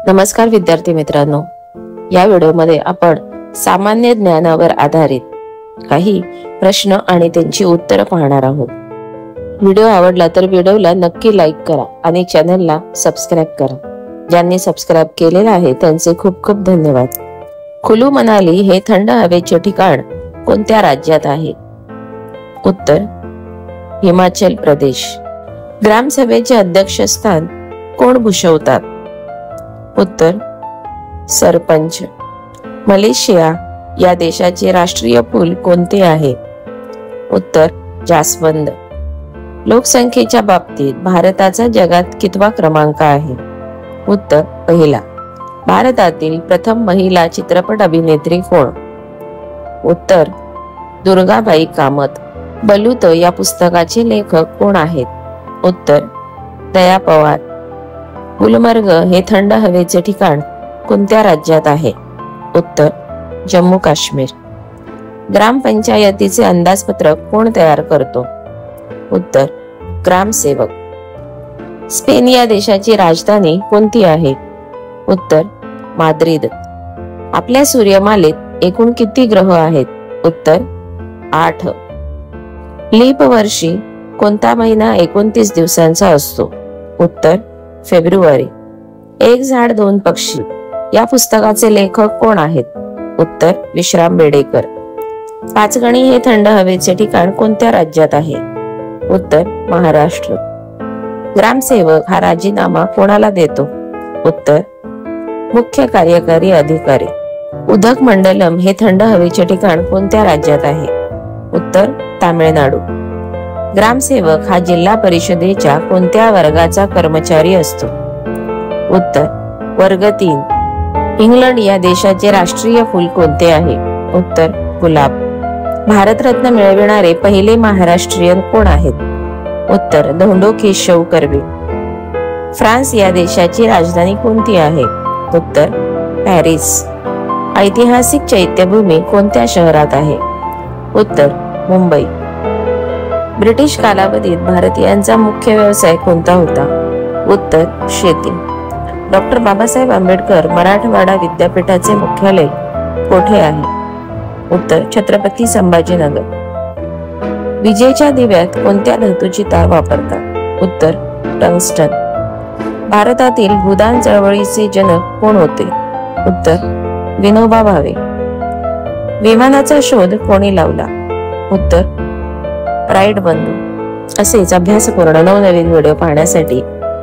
नमस्कार विद्यार्थी मित्रांनो, या व्हिडिओमध्ये आपण सामान्य ज्ञानावर आधारित काही प्रश्न आणि त्यांची उत्तरं पाहणार आहोत। व्हिडिओ आवडला तर व्हिडिओला नक्की लाईक करा आणि चॅनलला सबस्क्राइब करा। ज्यांनी सबस्क्राइब केलेले आहे त्यांचे खूप खूप धन्यवाद। कुलू मनाली हे थंड हवेचे ठिकाण कोणत्या राज्यात आहे? उत्तर हिमाचल प्रदेश। ग्रामसभेचे अध्यक्षस्थान कोण भूषवतात? उत्तर सरपंच। मलेशिया या देशाचे राष्ट्रीय फूल कोणते आहे? उत्तर जास्वंद। लोकसंख्येच्या बाबतीत भारताचा जगात कितवा क्रमांक आहे? उत्तर पहिला। भारतातील प्रथम महिला चित्रपट अभिनेत्री कोण? उत्तर दुर्गाबाई कामत। बलूत या पुस्तकाचे लेखक कोण आहेत? उत्तर दया पवार। गुलमर्ग हे थंड हवेचे ठिकाण कोणत्या राज्यात आहे? उत्तर जम्मू काश्मीर। ग्रामपंचायतीचे अंदाजपत्रक कोण तयार करतो? उत्तर ग्रामसेवक। स्पेन या देशाची राजधानी कोणती आहे? उत्तर माद्रिद। आपल्या सूर्यमालेत एकूण किती ग्रह आहेत? उत्तर 8। लीप वर्षी कोणता महिना 29 दिवसांचा असतो? उत्तर फेब्रुवारी। एक झाड दोन पक्षी या पुस्तकाचे लेखक कोण आहेत? उत्तर विश्राम बेडेकर। पाचगणी हे थंड हवेचे ठिकाण कोणत्या राज्यात आहे? उत्तर महाराष्ट्र। ग्रामसेवक हा राजीनामा कोणाला देतो? उत्तर मुख्य कार्यकारी अधिकारी। उदकमंडलम हे थंड हवेचे ठिकाण कोणत्या राज्यात आहे? उत्तर तामिळनाडू। ग्रामसेवक हा जिल्हा परिषदेच्या कोणत्या वर्गाचा कर्मचारी असतो? उत्तर वर्ग 3। इंग्लंड या देशाचे राष्ट्रीय फूल कोणते आहे? उत्तर गुलाब। भारतरत्न मिळविणारे पहिले महाराष्ट्रीयन कोण आहेत? उत्तर धोंडो केशव कर्वे। फ्रान्स या देशाची राजधानी कोणती आहे? उत्तर पॅरिस। ऐतिहासिक चैत्यभूमी कोणत्या शहरात आहे? उत्तर मुंबई। ब्रिटिश कालावधीत भारतीयांचा मुख्य व्यवसाय कोणता होता? उत्तर शेती। डॉक्टर बाबासाहेब आंबेडकर मराठवाडा विद्यापीठाचे मुख्यालय कोठे आहे? उत्तर छत्रपती संभाजीनगर। विजेच्या दिव्यात कोणत्या धातूची तार वापरतात? उत्तर टंगस्टन। भारतातील भूदान चळवळीचे जनक कोण होते? उत्तर विनोबा भावे। विमानाचा शोध कोणी लावला? उत्तर राईट बंधू। असेच अभ्यासपूर्ण नवनवीन व्हिडिओ पाहण्यासाठी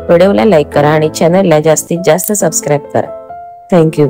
व्हिडिओला लाईक करा आणि चॅनलला जास्तीत जास्त सबस्क्राइब करा। थँक्यू।